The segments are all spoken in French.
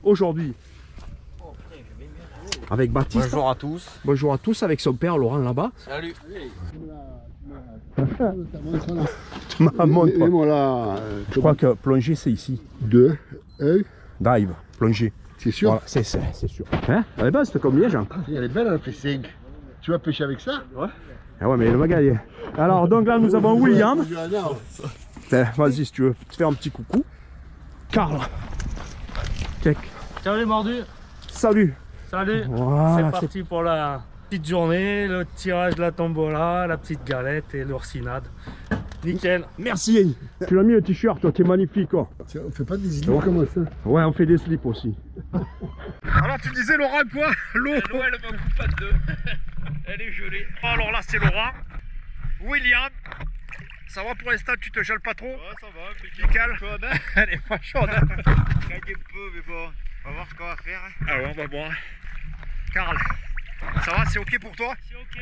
aujourd'hui avec Baptiste. Bonjour à tous. Bonjour à tous, avec son père Laurent là-bas. Salut. Ma montre. Et voilà. Je crois que plonger c'est ici. 2, 1. Dive, plonger. C'est sûr. Voilà, c'est sûr. Hein? Elle est bonne cette combinaison. Elle est belle, elle fait 5. Tu vas pêcher avec ça? Ouais. Ah ouais, mais le magasin. Alors, donc là, nous avons William. Vas-y, si tu veux te faire un petit coucou. Karl. Check. Ciao les mordus. Salut. Salut. Voilà, c'est parti pour la petite journée, le tirage de la tombola, la petite galette et l'oursinade. Nickel. Merci. Tu l'as mis le t-shirt, toi, t'es magnifique. Oh. Tiens, on fait pas des slips comme ça? Ouais, on fait des slips aussi. Alors, tu disais, Laurent, quoi? L'eau, elle me coupe pas de deux. Elle est gelée. Alors là, c'est Laurent. William. Ça va pour l'instant, tu te gèles pas trop? Ouais, ça va, nickel. Chaude, hein. Elle est pas chaude. Gagne un peu, mais bon, on va voir ce qu'on va faire. Ah ouais, on va boire. Karl, ça va, c'est ok pour toi? C'est ok.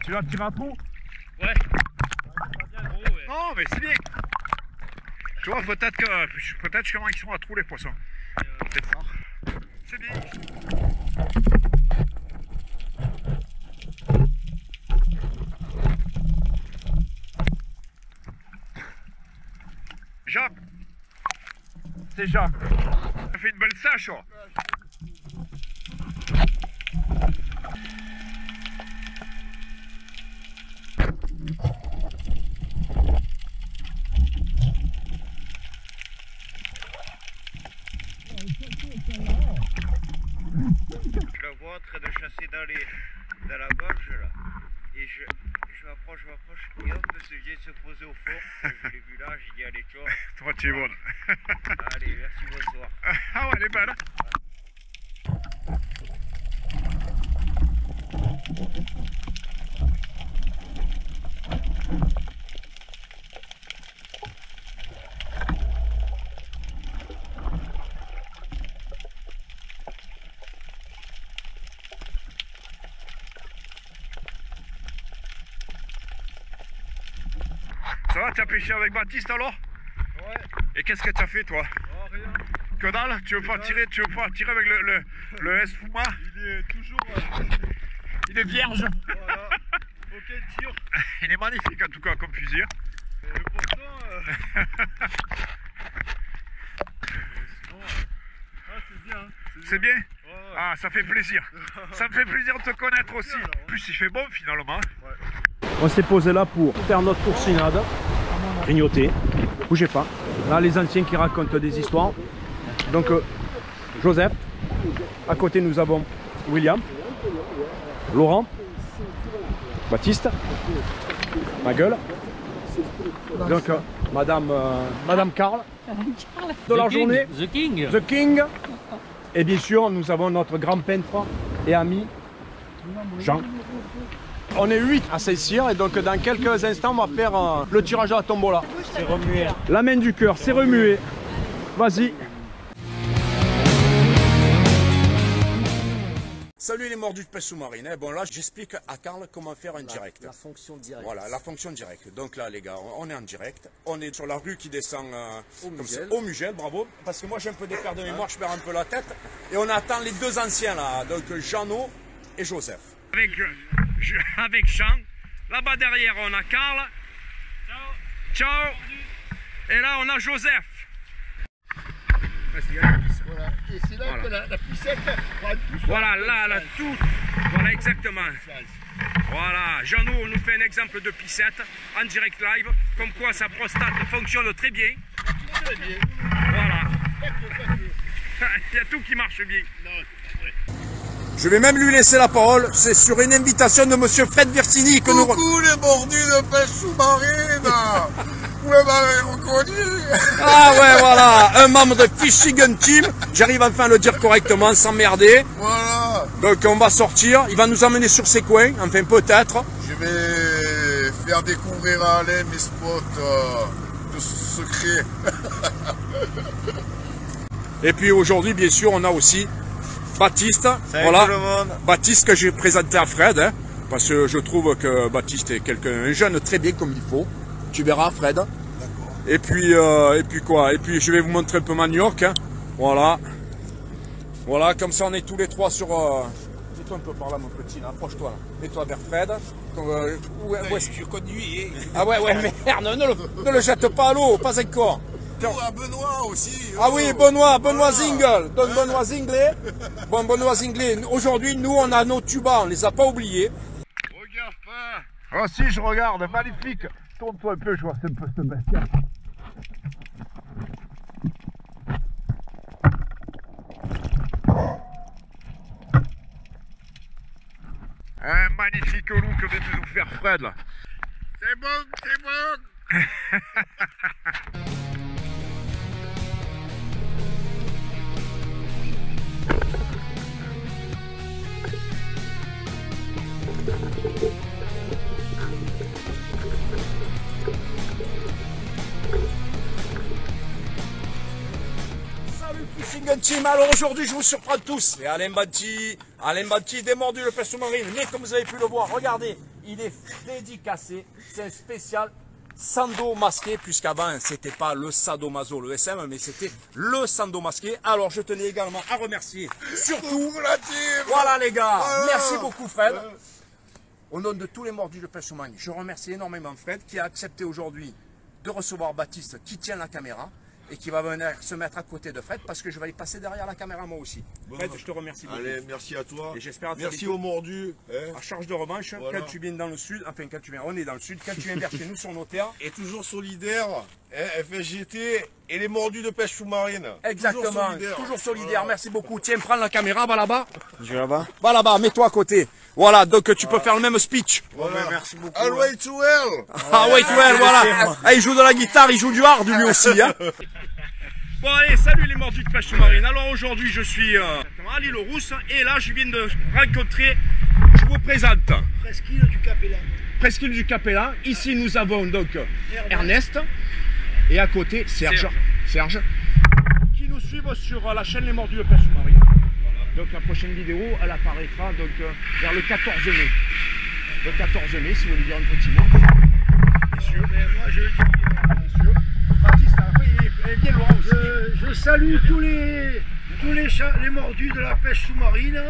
Tu vas tirer un trou? Ouais. Non, mais c'est bien. Tu vois, peut-être comment ils sont à trou les poissons. Peut-être ça. C'est bien. Jean. C'est Jean. Ça fait une belle sèche. Oh. Je la vois en train de chasser dans la gorge là. Et je m'approche, et hop, ce vient de se poser au fond. Je l'ai vu là, j'ai dit allez, ciao. Toi, tu es bonne. Allez, merci, bonsoir. Ah ouais, elle est belle. Ça va, tu as pêché avec Baptiste alors? Ouais. Et qu'est-ce que tu as fait toi? Oh, rien. Que dalle? Tu veux pas tirer avec le Esfuma? Il est toujours. Il est vierge. Voilà. Aucun tir. Il est magnifique en tout cas comme fusil. Et pourtant. Sinon, c'est bien. C'est bien? Ouais. Ah, ça fait plaisir. Ça me fait plaisir de te connaître aussi. En plus, il fait bon finalement. Ouais. On s'est posé là pour faire notre coursinade. Grignoter. Bougez pas. Là, les anciens qui racontent des histoires. Donc, Joseph. À côté, nous avons William. Laurent. Baptiste. Ma gueule. Donc, Madame Karl. De la journée. The King. The King. Et bien sûr, nous avons notre grand peintre et ami, Jean. On est 8 à Saint-Cyr et donc dans quelques instants, on va faire le tirage à la tombola. C'est remué. La main du cœur, c'est remué. Vas-y. Salut les mordus de pêche sous-marine. Bon là, j'explique à Karl comment faire un direct. La fonction directe. Voilà, la fonction directe. Donc là, les gars, on est en direct. On est sur la rue qui descend au Mugel, bravo. Parce que moi, j'ai un peu des pertes de mémoire, je perds un peu la tête. Et on attend les deux anciens là, donc Jeannot et Joseph. Avec Jean. Là-bas derrière, on a Karl. Ciao. Ciao. Et là, on a Joseph. Voilà. Et c'est là que la poussette prend tout. Voilà, là, tout. Voilà, exactement. Voilà, Jeannot nous fait un exemple de piscette en direct live, comme quoi sa prostate fonctionne très bien. Très bien. Voilà. Il y a tout qui marche bien. Je vais même lui laisser la parole, c'est sur une invitation de monsieur Fred Virtini que nous... Coucou les mordus de pêche sous-marine. Vous m'avez reconnu. Ah ouais, voilà, un membre de Fishing Team, j'arrive enfin à le dire correctement, sans merder. Voilà. Donc on va sortir, il va nous emmener sur ses coins, enfin peut-être. Je vais faire découvrir à Alain mes spots de secrets. Et puis aujourd'hui, bien sûr, on a aussi Baptiste. Salut voilà. tout le monde. Baptiste que j'ai présenté à Fred. Hein. Parce que je trouve que Baptiste est un jeune très bien comme il faut. Tu verras Fred. Et puis quoi? Et puis je vais vous montrer un peu ma New York. Hein. Voilà. Voilà, comme ça on est tous les trois sur... Mets-toi un peu par là mon petit, approche-toi là. Mets-toi vers Fred. Je conduis. Hein. Ah ouais, merde, ne le jette pas à l'eau, pas encore. À Benoît aussi. Ah oui, Benoît Zingle. Donc Benoît Zinglé. Bon, Benoît Zinglé. Aujourd'hui, nous, on a nos tubas, on les a pas oubliés. Regarde pas. Ah si, je regarde, magnifique. Tourne-toi un peu, je vois un peu cette bestiole. Un magnifique loup que vient de nous faire Fred là. C'est bon, c'est bon. Salut Fishing Team, alors aujourd'hui je vous surprends tous. Et Alain Batti démordu le pêche sous-marine. Mais comme vous avez pu le voir, regardez, il est dédicacé. C'est un spécial sando masqué, puisqu'avant c'était pas le sadomaso, le SM, mais c'était le sando masqué. Alors je tenais également à remercier surtout la team. Voilà les gars, merci beaucoup Fred. Au nom de tous les mordus de pêche sous-marine, je remercie énormément Fred qui a accepté aujourd'hui de recevoir Baptiste qui tient la caméra et qui va venir se mettre à côté de Fred parce que je vais y passer derrière la caméra moi aussi. Fred, je te remercie beaucoup. Allez, merci à toi. Et j'espère merci aux mordus. Hein. À charge de revanche, voilà. Quand tu viens dans le sud, enfin quand tu viens, on est dans le sud, quand tu viens vers chez nous sur nos terres. Et toujours solidaire, hein, FSGT et les mordus de pêche sous-marine. Exactement, toujours solidaire, merci beaucoup. Tiens, prends la caméra, va là-bas. Je vais là-bas. Va là-bas, mets-toi à côté. Voilà, donc tu peux faire le même speech. Voilà. Merci beaucoup. I'll wait to well. Ah wait, voilà. Ah, il joue de la guitare, il joue du hard lui aussi. Hein. Bon allez, salut les mordus de pêche sous-marine. Alors aujourd'hui je suis à l'île aux Rousses et là je viens de rencontrer, je vous présente Presqu'île du Capellan. Presqu'île du Capellan. Ici nous avons donc Ernest et à côté Serge qui nous suivent sur la chaîne Les Mordus de pêche sous-marine. Donc la prochaine vidéo elle apparaîtra donc vers le 14 mai. Le 14 mai si vous voulez dire un petit mot. Messieurs, Moi, je messieurs. Baptiste, oui, il est bien loin aussi. je salue tous les mordus de la pêche sous-marine.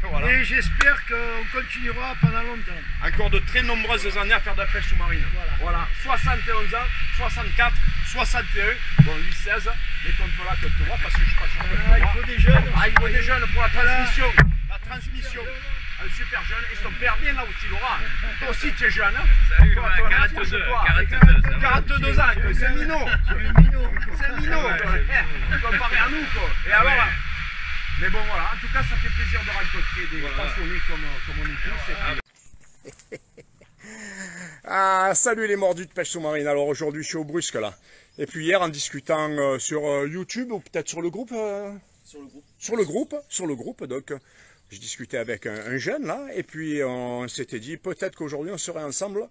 Voilà. Et j'espère qu'on continuera pendant longtemps. Encore de très nombreuses années à faire de la pêche sous-marine. Voilà. 71 ans, 64, 61, bon lui 16, mais compte-là, compte-moi parce que je suis pas sûr que Il faut des jeunes. il faut des jeunes pour la transmission. La transmission. Un super jeune et son père bien là aussi, Laura. Toi aussi tu es jeune. Hein. Salut, Toi, 42, 42 ans, c'est un minot. C'est un minot. Comparé à nous quoi. Et alors, mais bon voilà, en tout cas ça fait plaisir de rencontrer des passionnés comme on est tous. Ah, salut les mordus de pêche sous-marine. Alors aujourd'hui je suis au Brusque là. Et puis hier en discutant sur YouTube ou peut-être sur le groupe. Sur le groupe, donc je discutais avec un jeune là, et puis on s'était dit peut-être qu'aujourd'hui on serait ensemble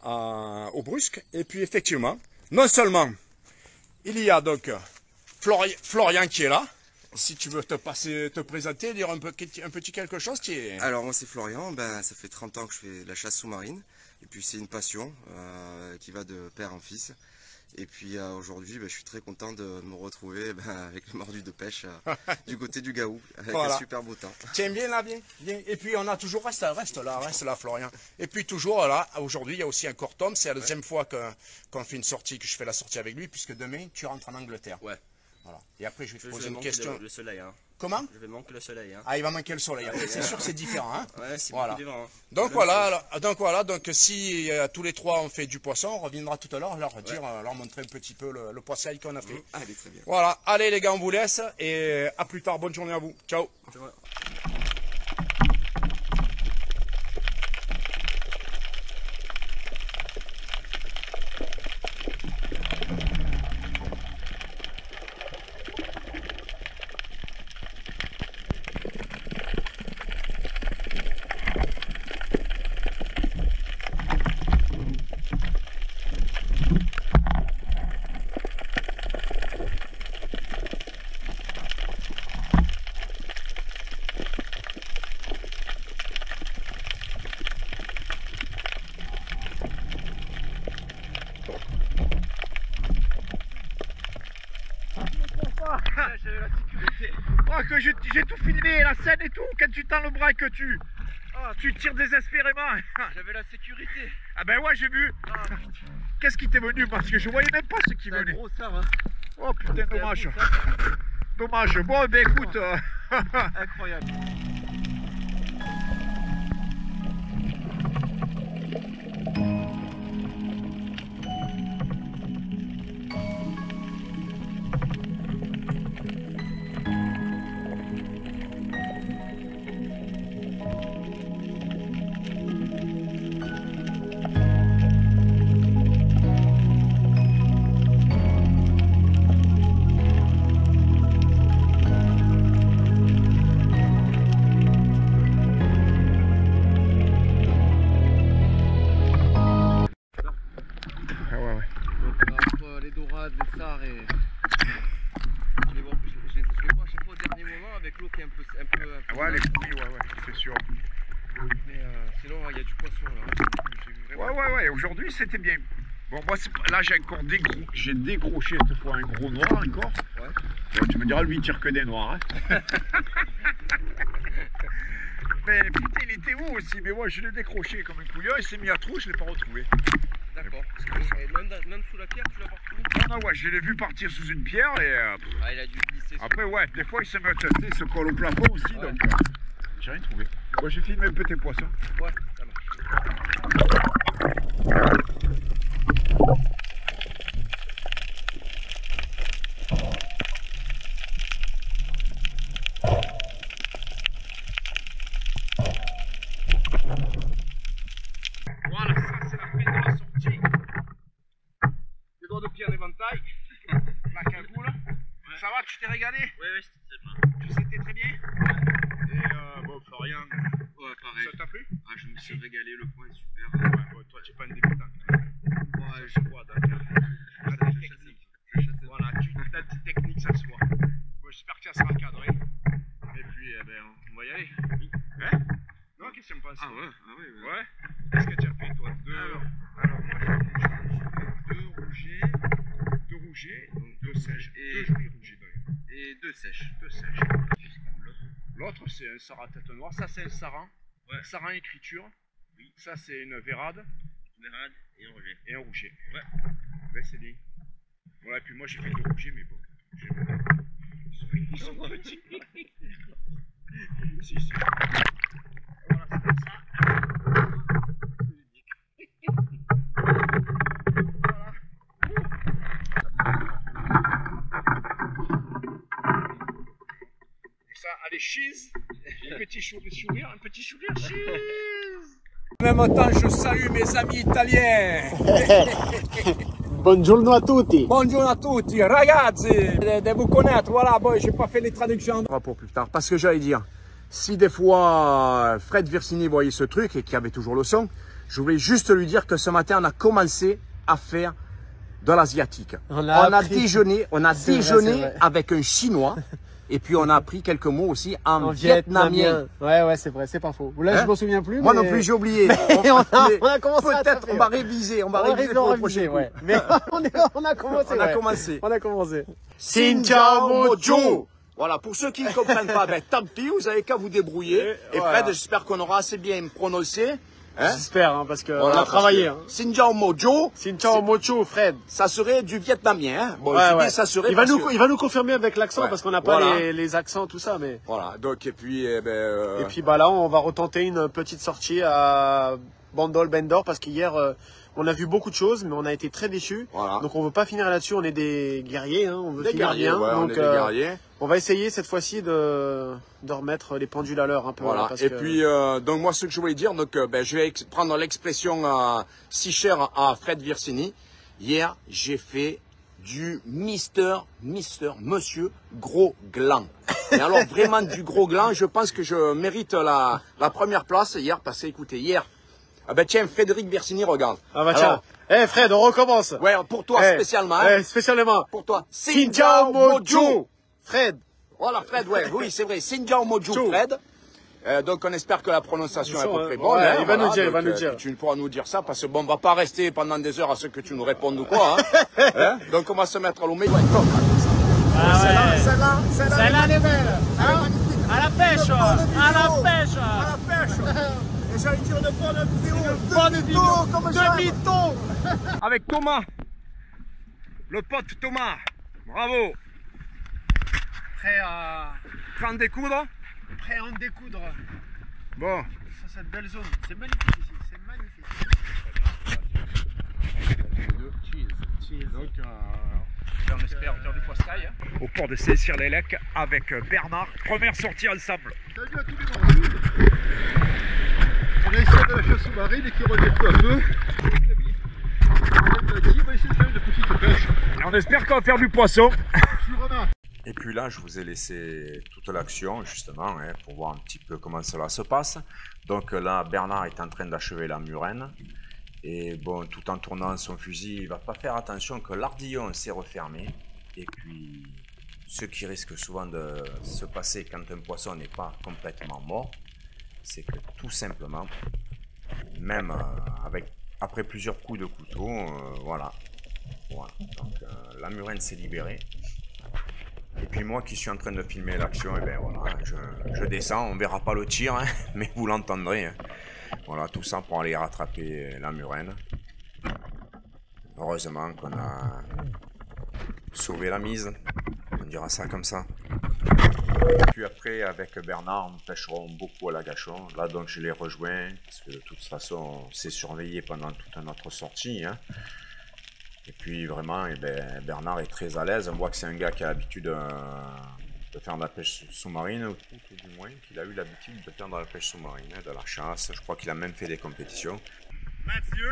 au Brusque. Et puis effectivement, non seulement il y a donc Florian qui est là. Si tu veux te présenter, dire un petit quelque chose qui est... Alors moi c'est Florian, ça fait 30 ans que je fais de la chasse sous-marine, et puis c'est une passion qui va de père en fils. Et puis aujourd'hui, je suis très content de me retrouver avec les mordus de pêche du côté du Gaou, avec un super beau temps. Tiens, bien là, bien. Et puis on a toujours, reste là Florian. Et puis toujours là, aujourd'hui il y a aussi encore Tom, c'est la deuxième fois qu'on fait une sortie, que je fais la sortie avec lui, puisque demain tu rentres en Angleterre. Ouais. Voilà. Et après je vais te poser une question. Le soleil, hein. Comment? Je vais manquer le soleil, hein. Ah, il va manquer le soleil. C'est sûr que c'est différent, hein. Ouais, c'est voilà. beaucoup différent. Hein. Donc si tous les trois on fait du poisson, on reviendra tout à l'heure leur montrer un petit peu le poisson qu'on a fait. Allez, très bien. Voilà, allez les gars, on vous laisse et à plus tard, bonne journée à vous. Ciao. que j'ai tout filmé, la scène et tout, quand tu tends le bras et que tu tires désespérément. J'avais la sécurité. Ah ben ouais, j'ai vu. Qu'est-ce qui t'est venu? Parce que je voyais même pas ce qui venait. Gros ça, hein. Oh putain, dommage. Dommage. Bon, ben écoute. Incroyable. Les dorades, les sars et je les vois à chaque fois au dernier moment avec l'eau qui est un peu Ouais, les fruits, ouais, c'est sûr. mais sinon il y a du poisson là. Ouais, aujourd'hui c'était bien. Bon, moi là j'ai décroché cette fois un gros noir encore. Ouais. Ouais, tu me diras, lui il tire que des noirs. Hein. Mais putain, il était où aussi? Mais moi je l'ai décroché comme un couillon, il s'est mis à trou, je l'ai pas retrouvé. D'accord. Même sous la pierre, tu l'as pas retrouvé? Non, ouais, je l'ai vu partir sous une pierre et. Il a dû glisser. Après, ouais, des fois il se met il se colle au plafond aussi, Ouais. donc j'ai rien trouvé. Moi j'ai filmé un peu tes poissons. Ouais, ça marche. Voilà, ça c'est la fin de la sortie. Les doigts de pied en éventail, la cagoule. Ouais. Ça va, tu t'es régalé? Ouais, c'était très bien. Tu c'était très bien? Et bon, Florian, Ouais, pareil. ça t'a plu? Ah, je me suis régalé, le point est super. Ouais, bon, toi tu es pas un débutant. Ouais, je vois, d'accord. Voilà, ta petite technique, ça se voit. Bon, j'espère que ça sera cadré. Et puis, on va y aller. Hein? Non, qu'est-ce que tu me penses? Ah ouais. Ouais? Qu'est-ce que tu as fait, toi? Alors moi, j'ai fait deux rougets, donc deux sèches. Et- Deux jolis rougets, d'ailleurs. Et deux sèches. Deux sèches. L'autre, c'est un sarre à tête noire. Ça, c'est un saran. Ouais. Saran écriture. Oui. Ça, c'est une vérade. Vérade et un rouget. Et un rouget. Ouais. Ben, c'est bien. Ouais, puis moi, j'ai fait deux rougets, mais bon. Ils sont petits. Si. Voilà, c'est comme ça. Ça, allez, cheese. Un petit sourire, cheese. En même temps, je salue mes amis italiens. Buongiorno a tutti. Bonjour à tutti, ragazzi. De vous connaître, voilà, bon, j'ai pas fait les traductions. Pour plus tard, parce que j'allais dire, si des fois Fred Versini voyait ce truc et qu'il y avait toujours le son, je voulais juste lui dire que ce matin, on a commencé à faire de l'asiatique. On a déjeuné vrai. avec un Chinois. Et puis on a appris quelques mots aussi en vietnamien. Ouais, c'est vrai, c'est pas faux. Là, je m'en souviens plus. Moi non plus, j'ai oublié. on a commencé à peut-être on va réviser, on va réviser pour le prochain coup. ouais. Mais on a commencé. On a commencé. Xin ciao mojo. Voilà, pour ceux qui ne comprennent pas, ben tant pis, vous avez qu'à vous débrouiller. Et voilà. Fred, j'espère qu'on aura assez bien prononcé. Hein? J'espère, parce que Voilà, on a travaillé. Xin ciao mojo. Xin ciao mojo, Fred. Ça serait du vietnamien. Hein? Bon, Ouais, je dis ouais. ça serait. Il va nous confirmer avec l'accent Ouais. parce qu'on n'a pas Voilà. les accents, tout ça, mais. Voilà, donc et puis Et puis bah là, on va retenter une petite sortie à Bandol Bendor parce qu'hier on a vu beaucoup de choses, mais on a été très déçus. Voilà. Donc on veut pas finir là-dessus. On est des guerriers, hein. On veut des finir guerriers, bien. ouais, on donc est des guerriers. on va essayer cette fois-ci de remettre les pendules à l'heure un peu. Voilà. Parce Et que... puis donc moi ce que je voulais dire, donc ben, je vais prendre l'expression si chère à Fred Versini. Hier j'ai fait du monsieur gros gland. Et alors vraiment du gros gland, je pense que je mérite la première place hier parce que écoutez hier. Ah ben tiens, Frédéric Versini, regarde. Ah bah tiens. Eh Fred, on recommence. Ouais, pour toi spécialement. Hein. Spécialement. Pour toi. Xin ciao mojo. Fred. Voilà Fred, ouais, oui c'est vrai. Xin ciao mojo Fred. Donc on espère que la prononciation est à peu près bonne. Ouais, hein, il va nous dire, Tu pourras nous dire ça parce que bon, on va pas rester pendant des heures à ce que tu nous répondes ou quoi. Hein. Hein, donc on va se mettre à l'eau. Celle-là, elle est belle. Hein? À la pêche. À la pêche. À la pêche. Et j'allais dire une bonne vidéo. Demi-ton. Avec Thomas. Le pote Thomas. Bravo. Prêt à en découdre. Prêt à en découdre. Bon. Sur cette belle zone. C'est magnifique ici. C'est magnifique. Donc, on espère faire du poiscaille. Au port de Saint-Cyr-les-Lecs avec Bernard. Première sortie ensemble. Salut à tous les mordus. On a essayé de la chasse sous-marine et qui revient peu à peu. On va essayer de faire une petite pêche. Et on espère qu'on va faire du poisson. Et puis là, je vous ai laissé toute l'action, justement, hein, pour voir un petit peu comment cela se passe. Donc là, Bernard est en train d'achever la murène. Et bon, tout en tournant son fusil, il ne va pas faire attention que l'ardillon s'est refermé. Et puis, ce qui risque souvent de se passer quand un poisson n'est pas complètement mort, c'est que tout simplement, même après plusieurs coups de couteau, voilà. Donc la murène s'est libérée. Et puis moi qui suis en train de filmer l'action, et ben voilà, je descends, on ne verra pas le tir, hein, mais vous l'entendrez. Hein. Voilà, tout ça pour aller rattraper la murène. Heureusement qu'on a sauvé la mise, on dira ça comme ça. Puis après, avec Bernard, nous pêcherons beaucoup à l'agachon. Là donc je l'ai rejoint, parce que de toute façon, on s'est surveillé pendant toute notre sortie. Hein. Et puis vraiment, eh ben, Bernard est très à l'aise. On voit que c'est un gars qui a l'habitude de faire de la pêche sous-marine, ou tout du moins qu'il a eu l'habitude de faire de la pêche sous-marine, de la chasse. Je crois qu'il a même fait des compétitions. Mathieu,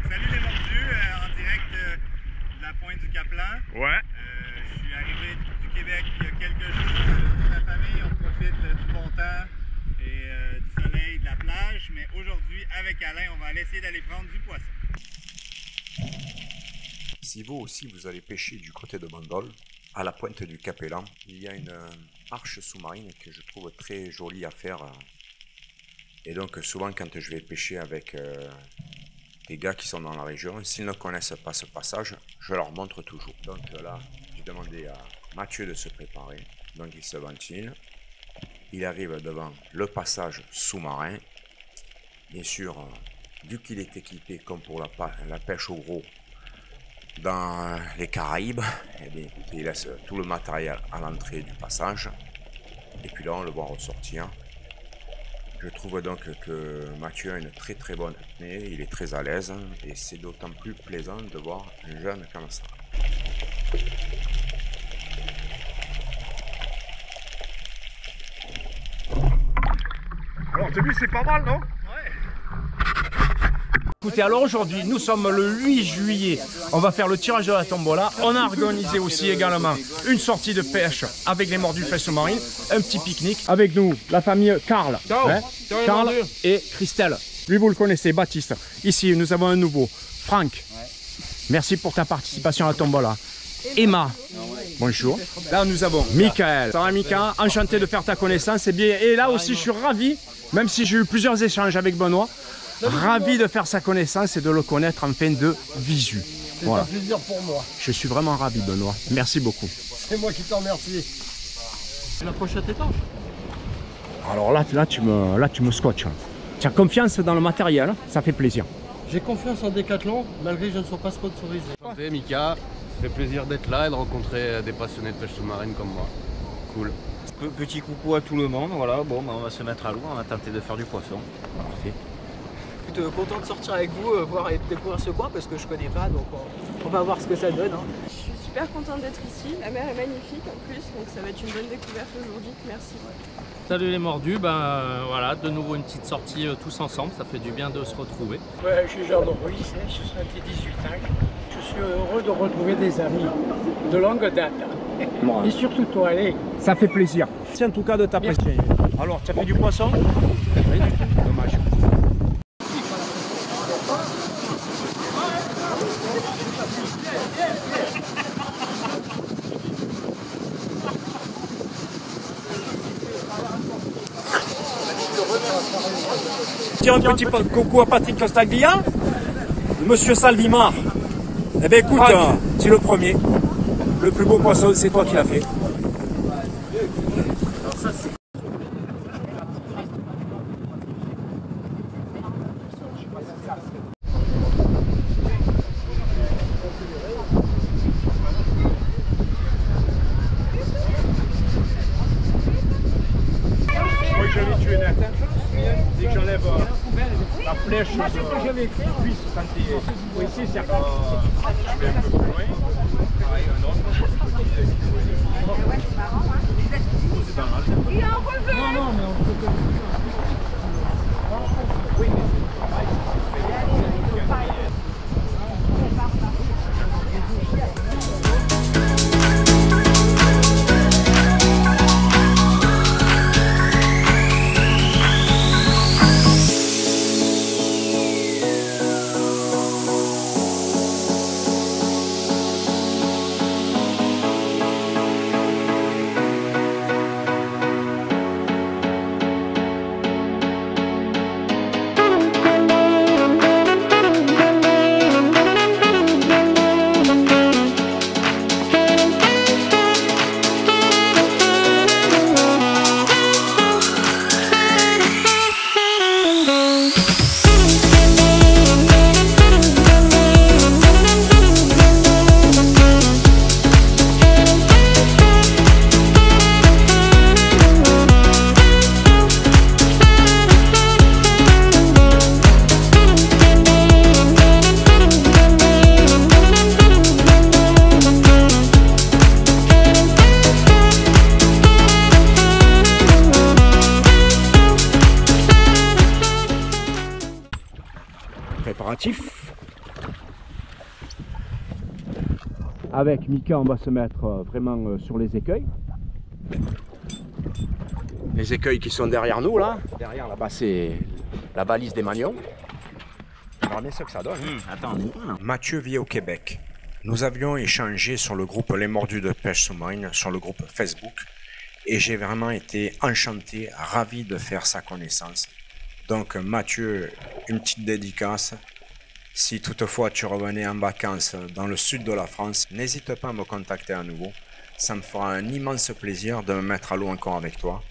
salut les mordus, en direct de la pointe du Caplan. Ouais. Je suis arrivé du Québec il y a quelques jours avec ma famille. On profite du bon temps et du soleil, de la plage. Mais aujourd'hui, avec Alain, on va aller essayer d'aller prendre du poisson. Si vous aussi vous allez pêcher du côté de Bandol, à la pointe du Capellan, il y a une arche sous-marine que je trouve très jolie à faire. Et donc souvent quand je vais pêcher avec des gars qui sont dans la région, s'ils ne connaissent pas ce passage, je leur montre toujours. Donc là, j'ai demandé à Mathieu de se préparer. Donc il se ventile. Il arrive devant le passage sous-marin. Bien sûr, vu qu'il est équipé comme pour la pêche au gros, dans les Caraïbes, eh bien, il laisse tout le matériel à l'entrée du passage. Et puis là, on le voit ressortir. Je trouve donc que Mathieu a une très très bonne apnée, il est très à l'aise. Et c'est d'autant plus plaisant de voir un jeune comme ça. Alors, t'as vu, c'est pas mal, non? Écoutez, alors aujourd'hui, nous sommes le 8 juillet, on va faire le tirage de la tombola. On a organisé aussi également une sortie de pêche avec les mordus pêche sous-marine, un petit pique-nique. Avec nous, la famille Karl, Karl et Christelle. Lui, vous le connaissez, Baptiste. Ici, nous avons un nouveau, Franck. Merci pour ta participation à la tombola. Emma, bonjour. Là, nous avons Michael. Ça va, Mika? Enchanté de faire ta connaissance. Et là aussi, je suis ravi, même si j'ai eu plusieurs échanges avec Benoît. Ravi de faire sa connaissance et de le connaître en fin de visu. C'est un plaisir pour moi. Je suis vraiment ravi, Benoît. Merci beaucoup. C'est moi qui t'en remercie. La pochette étanche. Alors là, tu me scotches. Tu as confiance dans le matériel, ça fait plaisir. J'ai confiance en Decathlon, malgré que je ne sois pas sponsorisé. Enchanté, Mika. Ça fait plaisir d'être là et de rencontrer des passionnés de pêche sous-marine comme moi. Cool. Petit coucou à tout le monde. Voilà, bon, on va se mettre à l'eau, on va tenter de faire du poisson. Parfait. Content de sortir avec vous, voir et découvrir ce coin parce que je connais pas, donc on va voir ce que ça donne. Hein. Je suis super contente d'être ici, la mer est magnifique en plus, donc ça va être une bonne découverte aujourd'hui, merci. Salut les mordus, voilà, de nouveau une petite sortie tous ensemble, ça fait du bien de se retrouver. Ouais, je suis Jean-Maurice, j'ai 78 ans, je suis heureux de retrouver des amis de longue date. Et surtout toi, allez. Ça fait plaisir. C'est en tout cas de t'apprécier. Alors, tu as fait du poisson? Rien du tout. Dommage. Un petit coucou à Patrick Costaglia, Monsieur Salvimar. Eh bien écoute, c'est le premier. Le plus beau poisson, c'est toi qui l'as fait. Moi je l'ai tué net. Dès que j'enlève la flèche de cuisse quand il est ici, c'est je vais un peu plus loin. Pareil, un autre. C'est pas mal. Il a enlevé. Non, non, mais on peut que... Oui, mais préparatif. Avec Mika, on va se mettre vraiment sur les écueils. Les écueils qui sont derrière nous là. Derrière là-bas c'est la balise des manions. On verra bien ce que ça donne. Attends. Mathieu vit au Québec. Nous avions échangé sur le groupe Les Mordus de Pêche Sous-Marine, sur le groupe Facebook. Et j'ai vraiment été enchanté, ravi de faire sa connaissance. Donc Mathieu, une petite dédicace. Si toutefois tu revenais en vacances dans le sud de la France, n'hésite pas à me contacter à nouveau. Ça me fera un immense plaisir de me mettre à l'eau encore avec toi.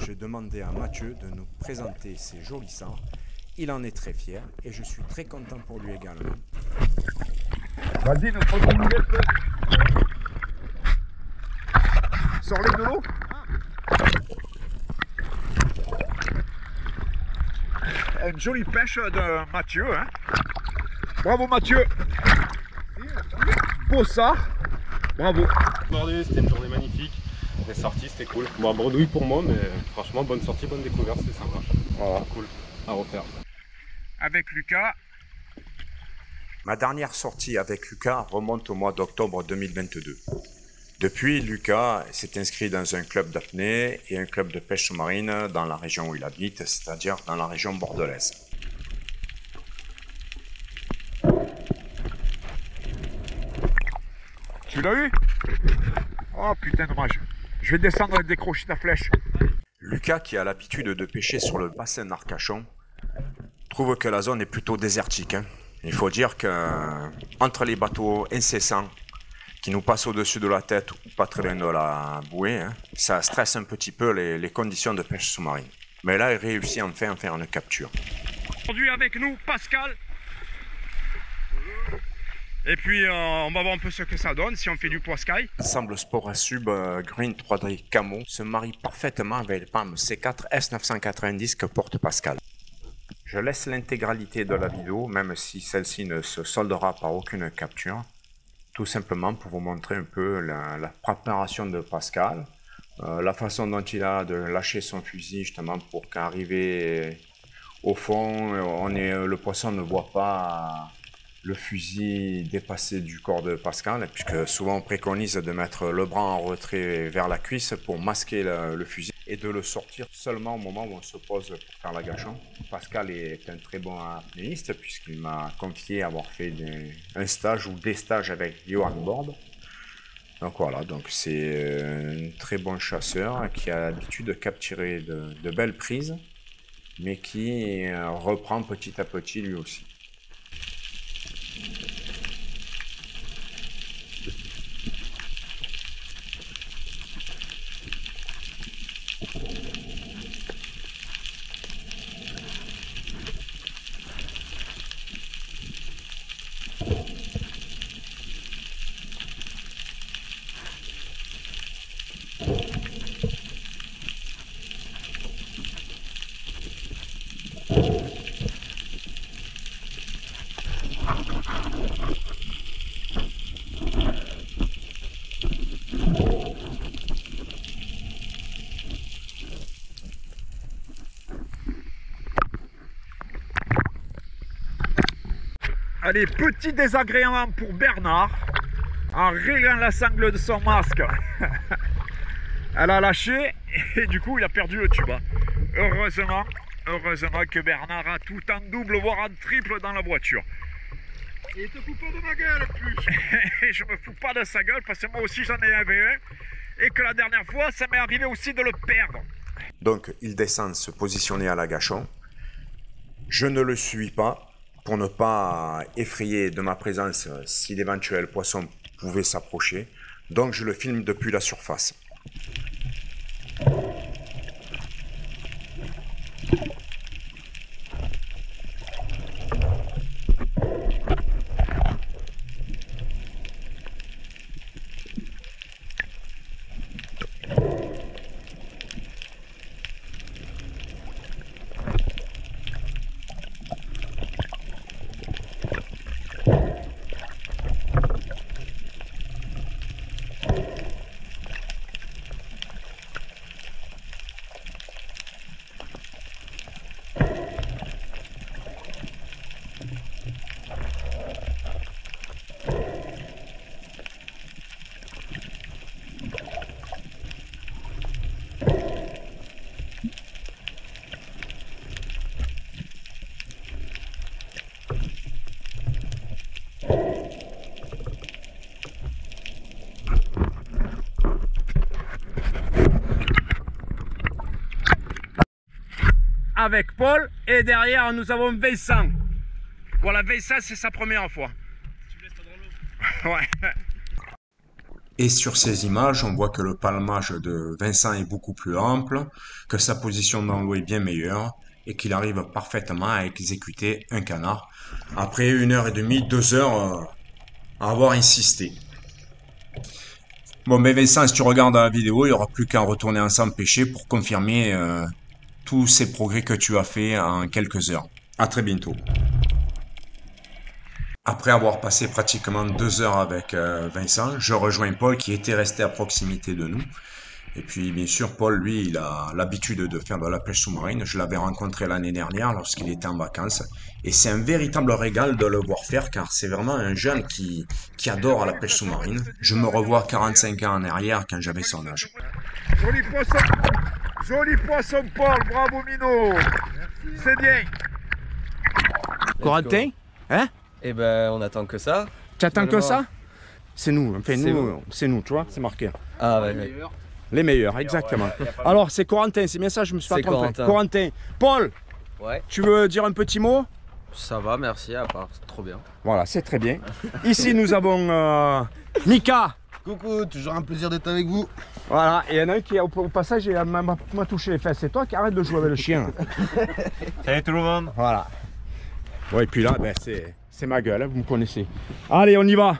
J'ai demandé à Mathieu de nous présenter ses jolis sangs. Il en est très fier et je suis très content pour lui également. Vas-y, nous prenons une lettre. Sors-les de l'eau. Une jolie pêche de Mathieu. Hein. Bravo Mathieu. Beau ça. Bravo. Aujourd'hui, c'était une journée magnifique. Les sorties, c'était cool. Bon, bredouille pour moi, mais franchement, bonne sortie, bonne découverte, c'était sympa. Voilà, cool. À refaire. Avec Lucas. Ma dernière sortie avec Lucas remonte au mois d'octobre 2022. Depuis, Lucas s'est inscrit dans un club d'apnée et un club de pêche sous-marine dans la région où il habite, c'est-à-dire dans la région bordelaise. Tu l'as eu? Oh putain, dommage. Je vais descendre et décrocher ta flèche. Lucas, qui a l'habitude de pêcher sur le bassin d'Arcachon, trouve que la zone est plutôt désertique. Il faut dire que entre les bateaux incessants qui nous passent au-dessus de la tête ou pas très loin de la bouée, ça stresse un petit peu les conditions de pêche sous-marine. Mais là, il réussit enfin à faire une capture. Aujourd'hui avec nous, Pascal. Et puis on va voir un peu ce que ça donne si on fait du poiscaille. L'ensemble Sport Sub Green 3D Camo se marie parfaitement avec le PAM C4 S990 que porte Pascal. Je laisse l'intégralité de la vidéo, même si celle-ci ne se soldera par aucune capture, tout simplement pour vous montrer un peu la préparation de Pascal, la façon dont il a de lâcher son fusil justement pour qu'arrivé au fond, le poisson ne voit pas le fusil dépasser du corps de Pascal, puisque souvent on préconise de mettre le bras en retrait vers la cuisse pour masquer le fusil et de le sortir seulement au moment où on se pose pour faire l'agachon. Pascal est un très bon apnéiste puisqu'il m'a confié avoir fait un stage ou des stages avec Johan Bord. Donc voilà, donc c'est un très bon chasseur qui a l'habitude de capturer de belles prises. mais qui reprend petit à petit lui aussi. Allez, petit désagrément pour Bernard, en rayant la sangle de son masque. Elle a lâché et du coup il a perdu le tuba. Heureusement que Bernard a tout en double, voire en triple dans la voiture. Et te fous pas de ma gueule en plus. Je me fous pas de sa gueule parce que moi aussi j'en ai avait un et que la dernière fois ça m'est arrivé aussi de le perdre. Donc il descend se positionner à l'agachon. Je ne le suis pas pour ne pas effrayer de ma présence si d'éventuels poissons pouvaient s'approcher. Donc je le filme depuis la surface. Avec Paul et derrière nous avons Vincent. Voilà, Vincent c'est sa première fois. Tu me laisses pas dans l'eau. Ouais. Et sur ces images, on voit que le palmage de Vincent est beaucoup plus ample, que sa position dans l'eau est bien meilleure et qu'il arrive parfaitement à exécuter un canard après 1h30, 2 heures à avoir insisté. Bon, mais Vincent, si tu regardes la vidéo, il n'y aura plus qu'à retourner ensemble pêcher pour confirmer tous ces progrès que tu as fait en quelques heures. À très bientôt. Après avoir passé pratiquement 2 heures avec Vincent, je rejoins Paul qui était resté à proximité de nous. Et puis bien sûr, Paul, lui, il a l'habitude de faire de la pêche sous-marine. Je l'avais rencontré l'année dernière lorsqu'il était en vacances. Et c'est un véritable régal de le voir faire car c'est vraiment un jeune qui adore la pêche sous-marine. Je me revois 45 ans en arrière quand j'avais son âge. Joli poisson Paul, bravo Minot. C'est bien. Corentin, hein? Eh ben, on attend que ça. Tu attends que ça? C'est nous, enfin nous, c'est nous, tu vois, c'est marqué. Ah ouais. Les meilleurs, exactement. Alors, c'est Corentin, c'est bien ça, je me suis pas trompé. Corentin. Paul, ouais. Tu veux dire un petit mot? Ça va, merci, à part, c'est trop bien. Voilà, c'est très bien. Ici, nous avons Mika. Coucou, toujours un plaisir d'être avec vous. Voilà, et il y en a un qui, au passage, m'a touché les fesses. C'est toi qui arrête de jouer avec le chien. Salut tout le monde. Voilà. Ouais, et puis là, ben, c'est ma gueule, hein, vous me connaissez. Allez, on y va.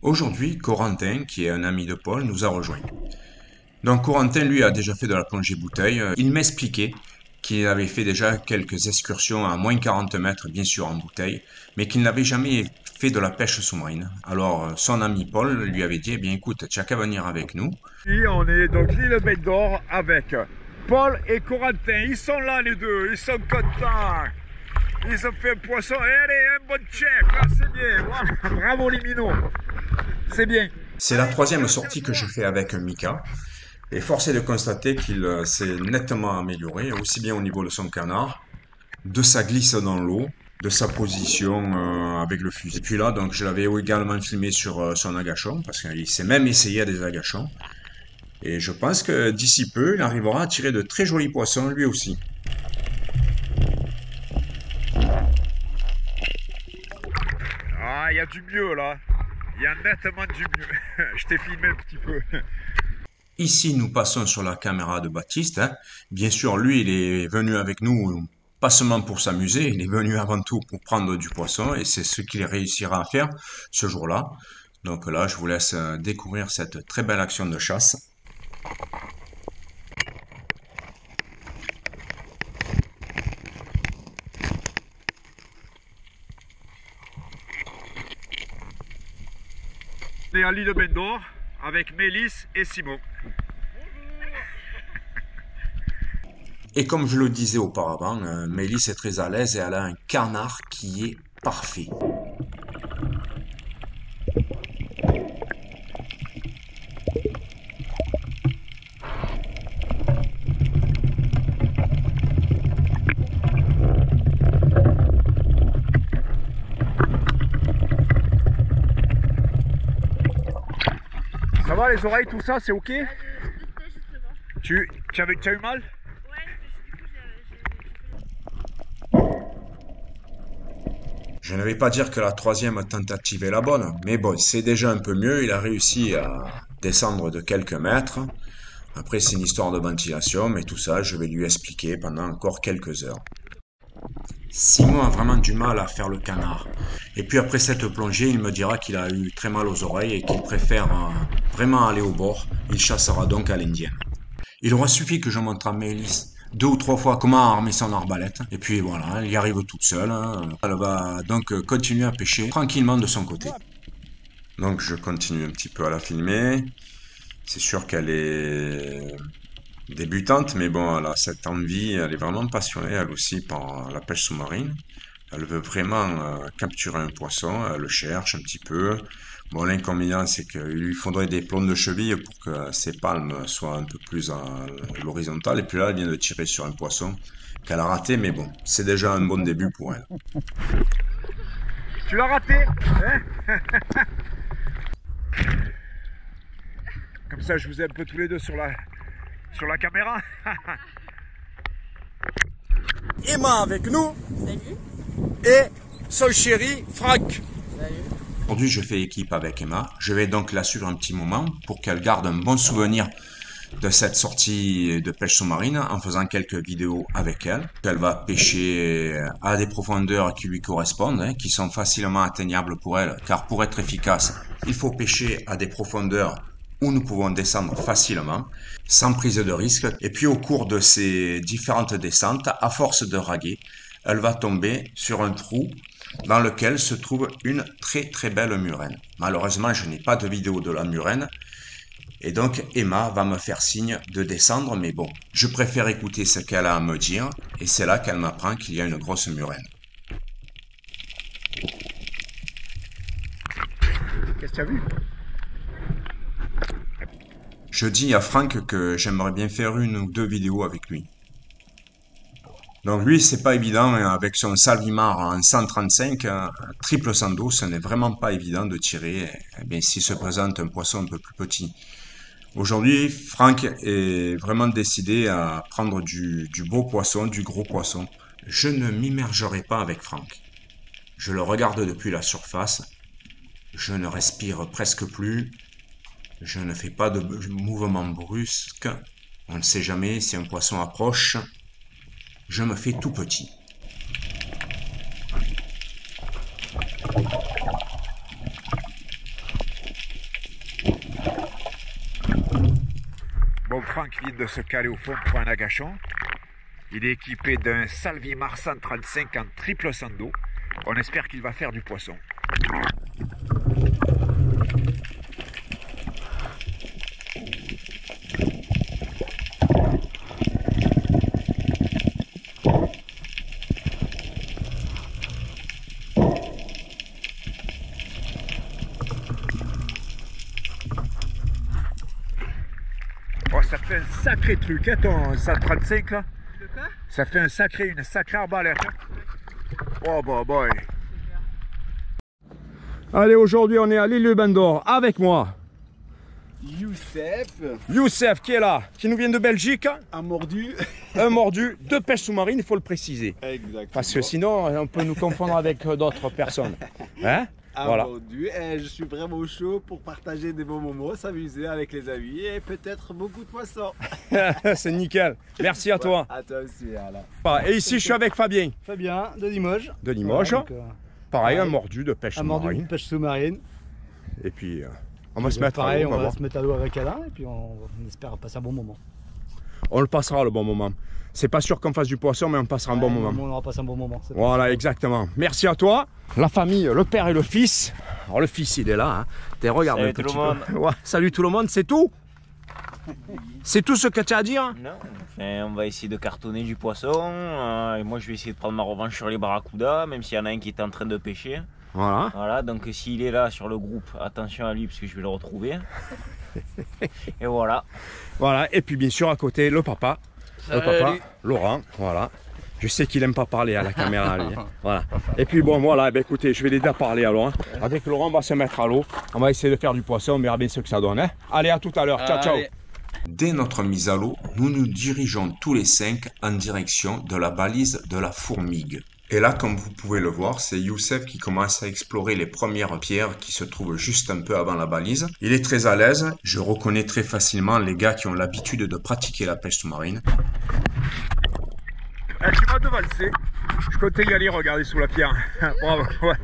Aujourd'hui, Corentin, qui est un ami de Paul, nous a rejoints. Donc Corentin, lui, a déjà fait de la plongée bouteille. Il m'expliquait qu'il avait fait déjà quelques excursions à moins 40 mètres, bien sûr en bouteille, mais qu'il n'avait jamais fait de la pêche sous-marine. Alors son ami Paul lui avait dit, eh bien écoute, tu n'as qu'à venir avec nous. Et on est donc l'île Bête d'Or avec Paul et Corentin. Ils sont là les deux, ils sont contents. Ils ont fait un poisson. Allez, un bon check, c'est bien. Voilà. Bravo les minots. C'est bien. C'est la troisième sortie que je fais avec Mika. Et force est de constater qu'il s'est nettement amélioré, aussi bien au niveau de son canard, de sa glisse dans l'eau, de sa position avec le fusil. Et puis là, donc, je l'avais également filmé sur son agachon, parce qu'il s'est même essayé à des agachons. Et je pense que d'ici peu, il arrivera à tirer de très jolis poissons lui aussi. Ah, il y a du mieux là. Il y a nettement du mieux. Je t'ai filmé un petit peu. Ici, nous passons sur la caméra de Baptiste. Hein. Bien sûr, lui, il est venu avec nous, pas seulement pour s'amuser, il est venu avant tout pour prendre du poisson et c'est ce qu'il réussira à faire ce jour-là. Donc là, je vous laisse découvrir cette très belle action de chasse. On est à l'île de Bendor avec Mélisse et Simon. Et comme je le disais auparavant, Mélisse est très à l'aise et elle a un canard qui est parfait. Ça va les oreilles, tout ça, c'est ok? Tu as eu mal? Je ne vais pas dire que la troisième tentative est la bonne, mais bon, c'est déjà un peu mieux. Il a réussi à descendre de quelques mètres. Après, c'est une histoire de ventilation, mais tout ça, je vais lui expliquer pendant encore quelques heures. Simon a vraiment du mal à faire le canard. Et puis après cette plongée, il me dira qu'il a eu très mal aux oreilles et qu'il préfère vraiment aller au bord. Il chassera donc à l'indienne. Il aura suffi que je montre à Mélisse 2 ou 3 fois comment armer son arbalète. Et puis voilà, elle y arrive toute seule. Hein. Elle va donc continuer à pêcher tranquillement de son côté. Donc je continue un petit peu à la filmer. C'est sûr qu'elle est débutante, mais bon, elle a cette envie, elle est vraiment passionnée, elle aussi, par la pêche sous-marine. Elle veut vraiment capturer un poisson, elle le cherche un petit peu. Bon, l'inconvénient, c'est qu'il lui faudrait des plombs de cheville pour que ses palmes soient un peu plus à l'horizontale. Et puis là, elle vient de tirer sur un poisson qu'elle a raté, mais bon, c'est déjà un bon début pour elle. Tu l'as raté, hein? Comme ça, je vous ai un peu tous les deux sur la caméra. Emma avec nous. Salut. Et son chéri, Franck. Salut. Aujourd'hui, je fais équipe avec Emma. Je vais donc la suivre un petit moment pour qu'elle garde un bon souvenir de cette sortie de pêche sous-marine en faisant quelques vidéos avec elle. Elle va pêcher à des profondeurs qui lui correspondent, hein, qui sont facilement atteignables pour elle, car pour être efficace, il faut pêcher à des profondeurs où nous pouvons descendre facilement, sans prise de risque. Et puis au cours de ces différentes descentes, à force de raguer, elle va tomber sur un trou dans lequel se trouve une très belle murène. Malheureusement, je n'ai pas de vidéo de la murène, et donc Emma va me faire signe de descendre, mais bon, je préfère écouter ce qu'elle a à me dire, et c'est là qu'elle m'apprend qu'il y a une grosse murène. Qu'est-ce que tu as vu? Je dis à Franck que j'aimerais bien faire 1 ou 2 vidéos avec lui. Donc lui, c'est pas évident, avec son Salvimar en 135, triple sans dos, ce n'est vraiment pas évident de tirer, eh bien, s'il se présente un poisson un peu plus petit. Aujourd'hui, Franck est vraiment décidé à prendre du beau poisson, du gros poisson. Je ne m'immergerai pas avec Franck. Je le regarde depuis la surface, je ne respire presque plus, je ne fais pas de mouvement brusque, on ne sait jamais si un poisson approche. Je me fais tout petit. Bon, Franck vient de se caler au fond pour un agachon. Il est équipé d'un Salvimar 135 en triple sans dos. On espère qu'il va faire du poisson. Oh, ça fait un sacré truc, hein, ton 135 là. De quoi? Ça fait une sacrée arbalète. Hein. Oh, bah, boy. Allez, aujourd'hui, on est à l'île de Bendor avec moi. Youssef qui est là, qui nous vient de Belgique. Un mordu. Un mordu de pêche sous-marine, il faut le préciser. Exactement. Parce que sinon, on peut nous confondre avec d'autres personnes. Hein? Voilà. Mordu. Et je suis vraiment chaud pour partager des bons moments, s'amuser avec les amis et peut-être beaucoup de poissons. C'est nickel. Merci à toi. À toi aussi. Voilà. Et ici, je suis avec Fabien. Fabien, de Limoges. De Limoges. Voilà, donc, pareil, un mordu de pêche sous-marine. Un mordu de pêche sous-marine. Et puis, on va se mettre pareil, à l'eau. On va se mettre à l'eau avec Alain et puis on espère passer un bon moment. On le passera le bon moment. C'est pas sûr qu'on fasse du poisson, mais on passera un bon moment. On aura passé un bon moment. Voilà, exactement. Merci à toi. La famille, le père et le fils. Alors le fils, il est là. Hein. Regarde un petit peu. Ouais, salut tout le monde, c'est tout? C'est tout ce que tu as à dire? Non, enfin, on va essayer de cartonner du poisson. Et moi, je vais essayer de prendre ma revanche sur les barracudas, même s'il y en a un qui est en train de pêcher. Voilà. Voilà, donc s'il est là sur le groupe, attention à lui parce que je vais le retrouver. Et voilà. Voilà, et puis bien sûr à côté, le papa. Le papa, Laurent, voilà. Je sais qu'il aime pas parler à la caméra, lui. Hein. Voilà. Et puis bon, voilà, ben, écoutez, je vais l'aider à parler alors. Hein. Avec Laurent, on va se mettre à l'eau. On va essayer de faire du poisson, on verra bien ce que ça donne. Hein. Allez, à tout à l'heure. Ciao, ciao. Dès notre mise à l'eau, nous nous dirigeons tous les 5 en direction de la balise de la fourmigue. Et là, comme vous pouvez le voir, c'est Youssef qui commence à explorer les premières pierres qui se trouvent juste un peu avant la balise. Il est très à l'aise, je reconnais très facilement les gars qui ont l'habitude de pratiquer la pêche sous-marine. Tu m'as devancé, je comptais y aller regarder sous la pierre. Bravo. Ouais.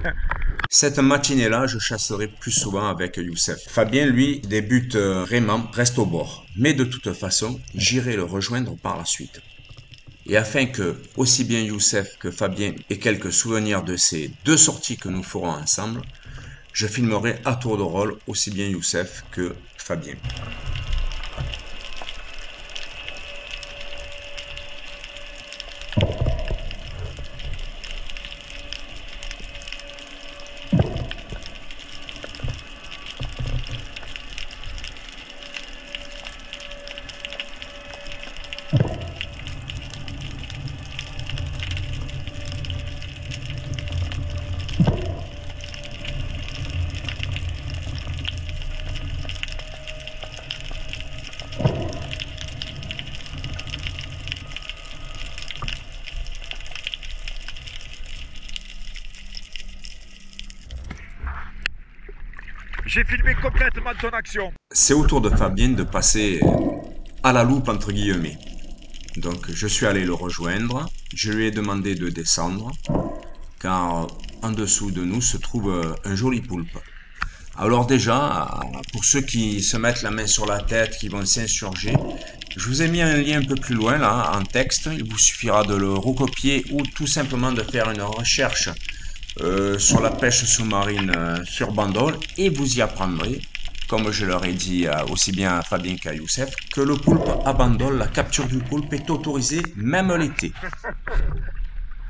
Cette matinée-là, je chasserai plus souvent avec Youssef. Fabien, lui, débute vraiment, reste au bord. Mais de toute façon, j'irai le rejoindre par la suite. Et afin que aussi bien Youssef que Fabien aient quelques souvenirs de ces 2 sorties que nous ferons ensemble, je filmerai à tour de rôle aussi bien Youssef que Fabien. J'ai filmé complètement ton action. C'est au tour de Fabien de passer à la loupe entre guillemets. Donc je suis allé le rejoindre, je lui ai demandé de descendre, car en dessous de nous se trouve un joli poulpe. Alors déjà, pour ceux qui se mettent la main sur la tête, qui vont s'insurger, je vous ai mis un lien un peu plus loin là, en texte, il vous suffira de le recopier ou tout simplement de faire une recherche sur la pêche sous-marine sur Bandol et vous y apprendrez, comme je leur ai dit aussi bien à Fabien qu'à Youssef, que le poulpe à Bandol, la capture du poulpe est autorisée même l'été.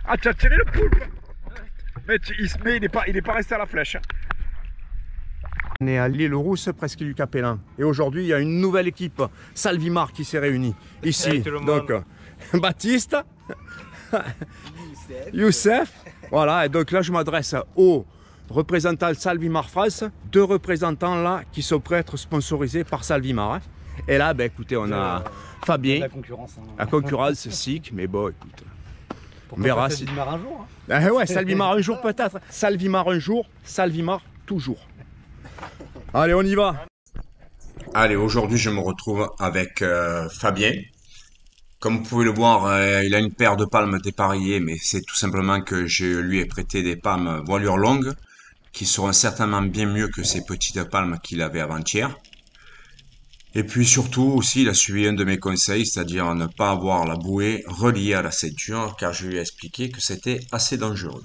Ah, tu as tiré le poulpe? Mais il n'est pas resté à la flèche. On est à l'île Rousse, presque du Capellan. Et aujourd'hui, il y a une nouvelle équipe, Salvimar, qui s'est réunie ici. Donc, Baptiste, Youssef. Voilà, et donc là, je m'adresse aux représentants de Salvimar France, 2 représentants là qui sont prêts à être sponsorisés par Salvimar. Hein. Et là, ben, écoutez, on a Fabien. La concurrence. Hein. La concurrence, c'est sick, mais bon, écoute. On verra si. Salvimar un jour. Hein. Ah ouais, Salvimar un jour peut-être. Salvimar un jour, Salvimar toujours. Allez, on y va. Allez, aujourd'hui, je me retrouve avec Fabien. Comme vous pouvez le voir, il a une paire de palmes dépareillées, mais c'est tout simplement que je lui ai prêté des palmes voilure longue, qui seront certainement bien mieux que ces petites palmes qu'il avait avant-hier. Et puis surtout aussi, il a suivi un de mes conseils, c'est-à-dire ne pas avoir la bouée reliée à la ceinture, car je lui ai expliqué que c'était assez dangereux.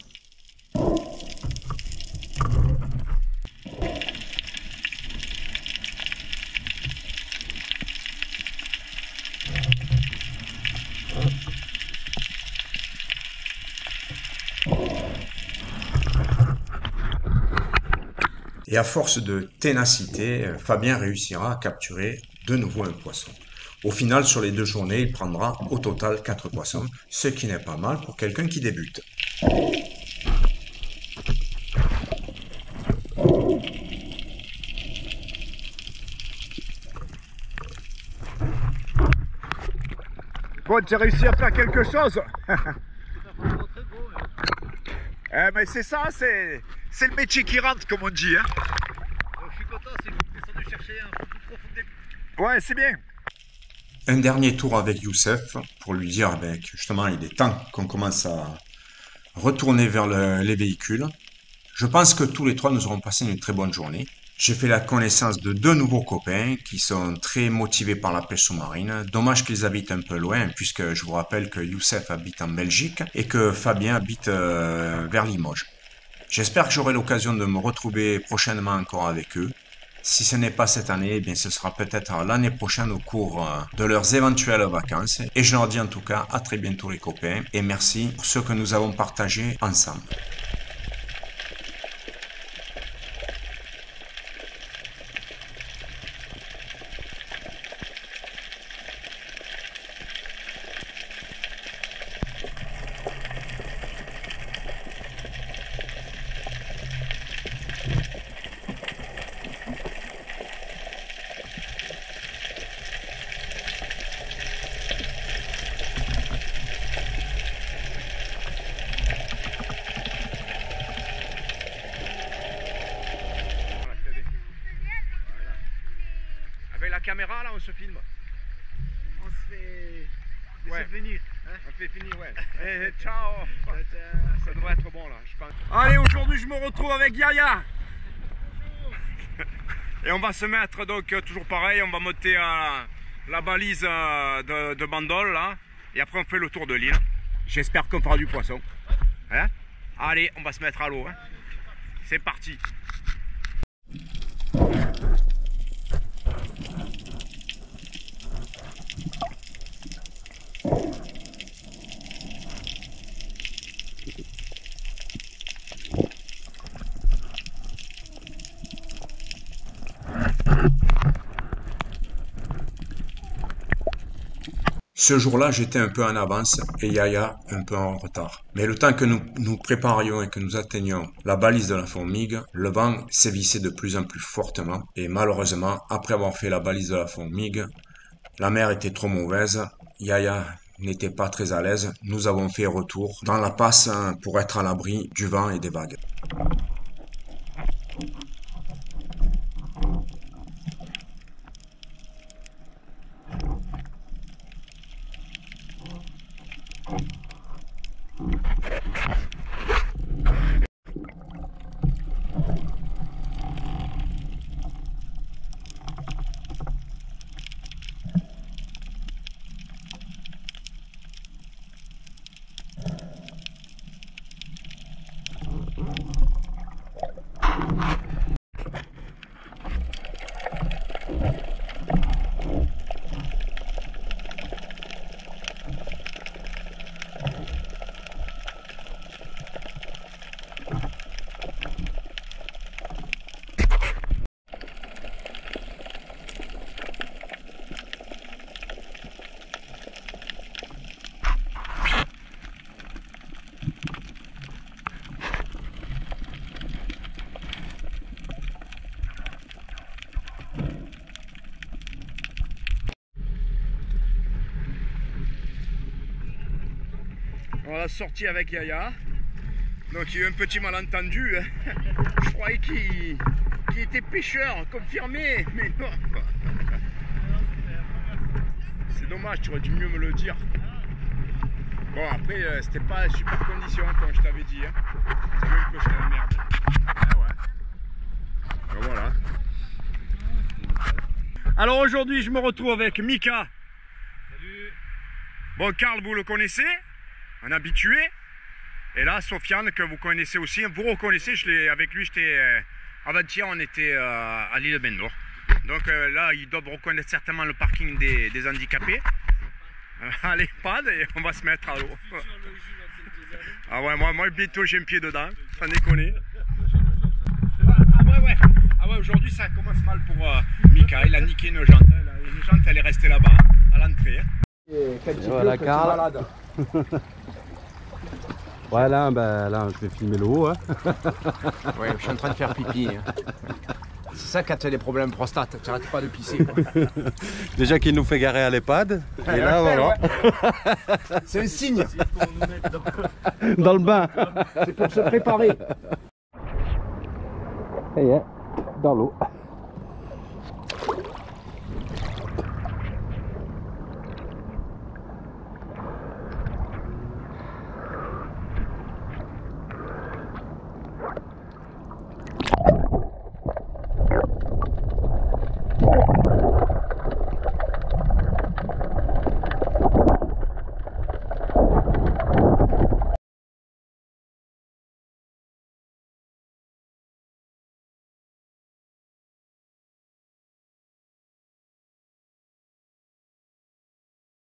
Et à force de ténacité, Fabien réussira à capturer de nouveau un poisson. Au final, sur les 2 journées, il prendra au total 4 poissons, ce qui n'est pas mal pour quelqu'un qui débute. Bon, tu as réussi à faire quelque chose. Mais c'est ça, c'est le métier qui rentre, comme on dit. Hein. Je suis content, c'est une de chercher un peu plus profondément. Ouais, c'est bien. Un dernier tour avec Youssef pour lui dire que justement il est temps qu'on commence à retourner vers les véhicules. Je pense que tous les trois nous aurons passé une très bonne journée. J'ai fait la connaissance de deux nouveaux copains qui sont très motivés par la pêche sous-marine. Dommage qu'ils habitent un peu loin puisque je vous rappelle que Youssef habite en Belgique et que Fabien habite vers Limoges. J'espère que j'aurai l'occasion de me retrouver prochainement encore avec eux. Si ce n'est pas cette année, eh bien ce sera peut-être l'année prochaine au cours de leurs éventuelles vacances. Et je leur dis en tout cas à très bientôt les copains et merci pour ce que nous avons partagé ensemble. Avec la caméra là on se filme. On se fait Ouais. venir. Hein? On fait finir, ouais. Ciao. Ça devrait être bon là, je pense. Allez, aujourd'hui je me retrouve avec Yaya. Et on va se mettre donc toujours pareil, on va monter à la balise de Bandol là. Et après on fait le tour de l'île. J'espère qu'on fera du poisson. Hein? Allez, on va se mettre à l'eau. Hein? C'est parti. Ce jour-là, j'étais un peu en avance et Yaya un peu en retard. Mais le temps que nous préparions et que nous atteignions la balise de la fourmigue, le vent sévissait de plus en plus fortement. Et malheureusement, après avoir fait la balise de la fourmigue, la mer était trop mauvaise. Yaya n'était pas très à l'aise. Nous avons fait retour dans la passe pour être à l'abri du vent et des vagues. On a sorti avec Yaya. Donc il y a eu un petit malentendu. Je croyais qu'il était pêcheur, confirmé, mais non. C'est dommage, tu aurais dû mieux me le dire. Bon après c'était pas super condition comme je t'avais dit. C'est même que c'était la merde. Ah ouais. Ben voilà. Alors aujourd'hui je me retrouve avec Mika. Salut. Bon Karl vous le connaissez, un habitué. Et là Sofiane que vous connaissez aussi, vous reconnaissez, avec lui j'étais avant-hier on était à l'île Bendor. Donc là ils doivent reconnaître certainement le parking des handicapés. Allez pad et on va se mettre à l'eau. Ah ouais moi bientôt j'ai un pied dedans, sans déconner. Ah ouais aujourd'hui ça commence mal pour Mika, il a niqué une jante. Une jante elle est restée là-bas à l'entrée. Voilà Karl. Ouais là, là je vais filmer l'eau. Hein. Ouais, je suis en train de faire pipi. C'est ça quand tu as des problèmes de prostate, tu n'arrêtes pas de pisser. Déjà qu'il nous fait garer à l'EHPAD. Et là, voilà. C'est un signe. Dans le bain. C'est pour se préparer. Et dans l'eau.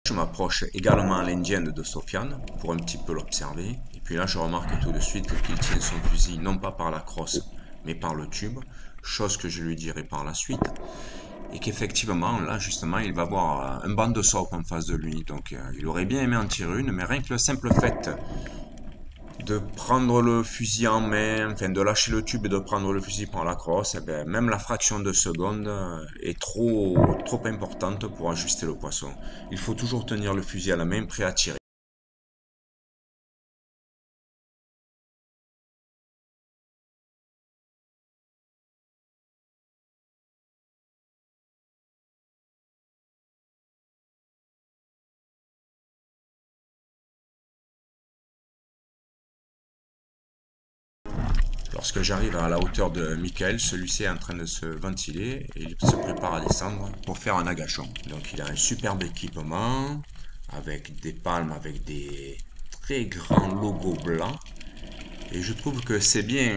Je m'approche également à l'indienne de Sofiane pour un petit peu l'observer. Et puis là, je remarque tout de suite qu'il tient son fusil non pas par la crosse, mais par le tube, chose que je lui dirai par la suite. Et qu'effectivement, là, justement, il va avoir un banc de soap en face de lui. Donc, il aurait bien aimé en tirer une, mais rien que le simple fait de prendre le fusil en main, enfin de lâcher le tube et de prendre le fusil par la crosse, eh bien, même la fraction de seconde est trop importante pour ajuster le poisson. Il faut toujours tenir le fusil à la main, prêt à tirer. Lorsque j'arrive à la hauteur de Michael, celui-ci est en train de se ventiler et il se prépare à descendre pour faire un agachon. Donc il a un superbe équipement avec des palmes, avec des très grands logos blancs. Et je trouve que c'est bien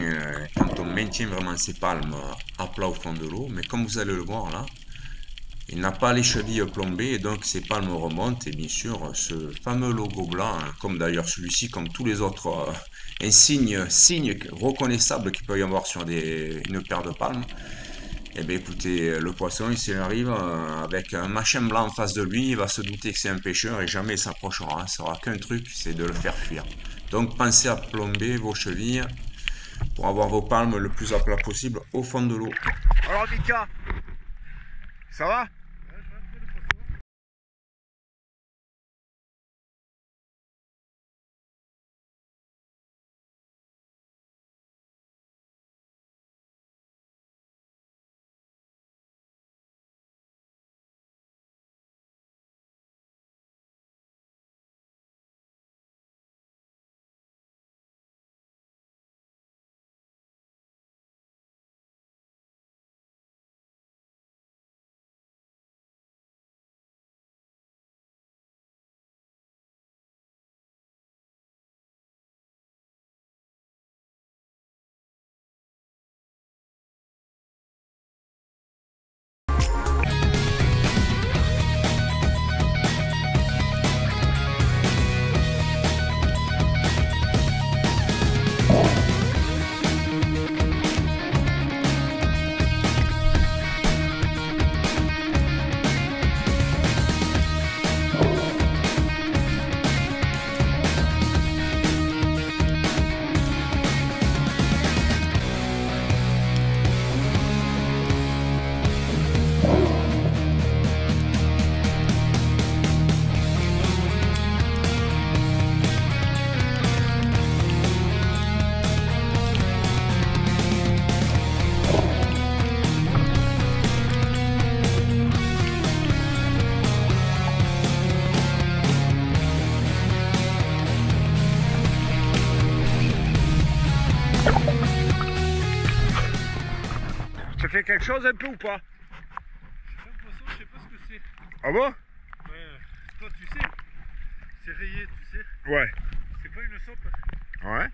quand on maintient vraiment ses palmes à plat au fond de l'eau. Mais comme vous allez le voir là, il n'a pas les chevilles plombées et donc ses palmes remontent. Et bien sûr, ce fameux logo blanc, comme d'ailleurs celui-ci, comme tous les autres signe reconnaissable qu'il peut y avoir sur une paire de palmes. Et bien écoutez, le poisson, il s'il arrive avec un machin blanc en face de lui, il va se douter que c'est un pêcheur et jamais il s'approchera. Ça n'aura qu'un truc, c'est de le faire fuir. Donc pensez à plomber vos chevilles pour avoir vos palmes le plus à plat possible au fond de l'eau. Alors Mika, ça va? Ça fait quelque chose un peu ou pas? C'est un poisson, je sais pas ce que c'est. Ah bon? Ouais, toi tu sais, c'est rayé, tu sais. Ouais. C'est pas une sope? Ouais.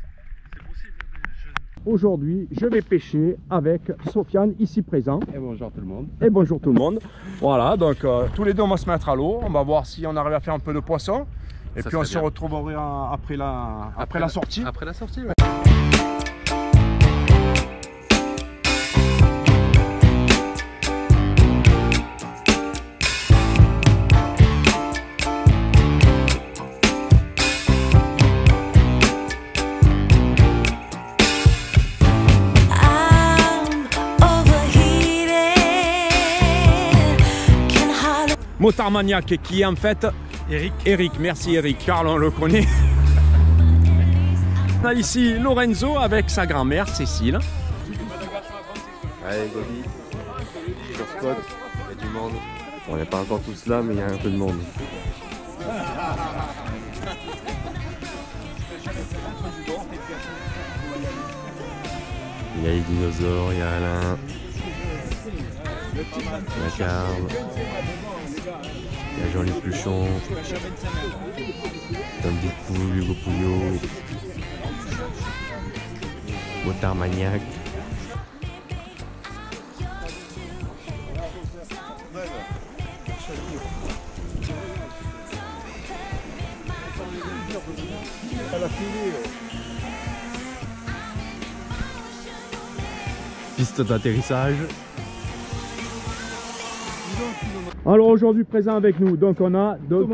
C'est possible, mais Aujourd'hui, je vais pêcher avec Sofiane ici présent. Et bonjour tout le monde. Et bonjour tout le monde. Voilà, donc tous les deux on va se mettre à l'eau. On va voir si on arrive à faire un peu de poisson. Et puis on se retrouvera après la sortie. Après la sortie, ouais. I'm over here. Motard Maniac qui est en fait Eric, merci Eric, Carl on le connaît. On a ici Lorenzo avec sa grand-mère Cécile. Allez Gobi, sur spot, il y a du monde. On n'est pas encore tous là mais il y a un peu de monde. Il y a les dinosaures, il y a Alain, il y a Carl, il y a Jean-Luc Pluchon, Tom Dupou, Hugo Pouillot, Motard Maniac. Piste d'atterrissage. Alors aujourd'hui présent avec nous, donc on a donc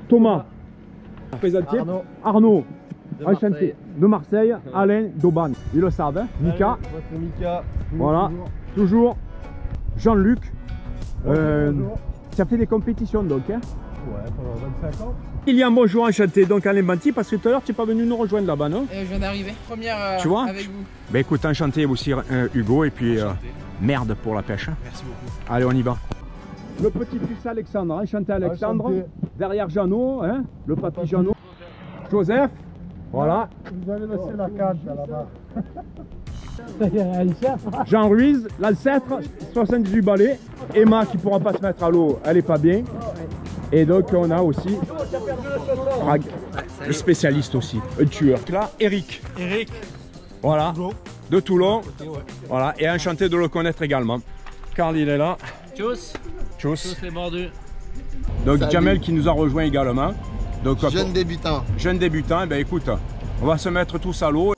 Thomas. Présentier Arnaud. Enchanté. De Marseille, Alain d'Auban. Ils le savent, hein. Mika. Voilà, toujours. Jean-Luc. Ça fait des compétitions donc, hein. Ouais, pendant 25 ans. Kylian, bonjour, enchanté. Donc Alain Banti, parce que tout à l'heure tu n'es pas venu nous rejoindre là-bas, non? Je viens d'arriver, première tu vois avec vous. Ben écoute, enchanté aussi Hugo, et puis merde pour la pêche. Merci beaucoup. Allez, on y va. Le petit-fils Alexandre, enchanté Alexandre. Enchanté. Derrière Jeannot, hein, le papy Jeannot. Joseph, voilà. Vous avez laissé la cage là-bas. Jean Ruiz, l'ancêtre, 78 balais. Emma qui ne pourra pas se mettre à l'eau, elle n'est pas bien. Et donc on a aussi Prague, le spécialiste aussi, un tueur. Là, Eric. Voilà, de Toulon. Voilà, et enchanté de le connaître également. Carl, il est là. Tchuss les mordus. Donc salut. Jamel qui nous a rejoint également. Donc, jeune débutant. Jeune débutant, eh ben écoute, on va se mettre tous à l'eau.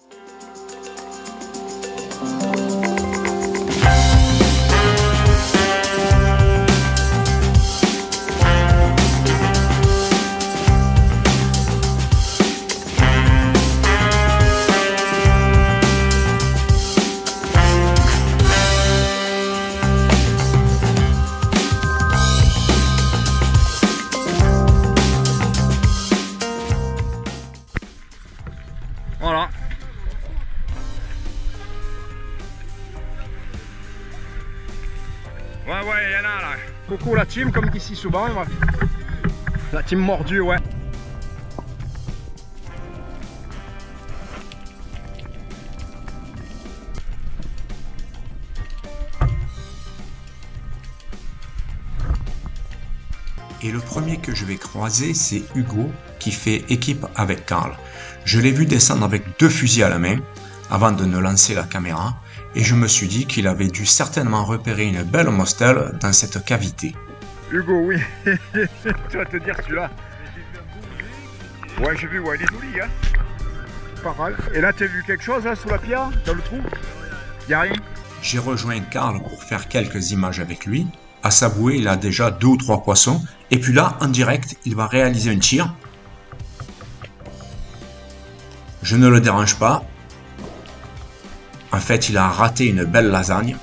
Voilà. Ouais, il y en a là. Coucou la team, comme d'ici souvent. La team mordue, ouais. Et le premier que je vais croiser, c'est Hugo, qui fait équipe avec Carl. Je l'ai vu descendre avec 2 fusils à la main, avant de ne lancer la caméra, et je me suis dit qu'il avait dû certainement repérer une belle mostelle dans cette cavité. Hugo, oui, tu vas te dire celui-là. Ouais, j'ai vu, ouais, il est joli, hein. Pas mal. Et là, tu as vu quelque chose, hein, sous la pierre, dans le trou? Y a rien? J'ai rejoint Carl pour faire quelques images avec lui. À sa bouée, il a déjà 2 ou 3 poissons. Et puis là, en direct, il va réaliser un tir. Je ne le dérange pas. En fait, il a raté une belle lasagne.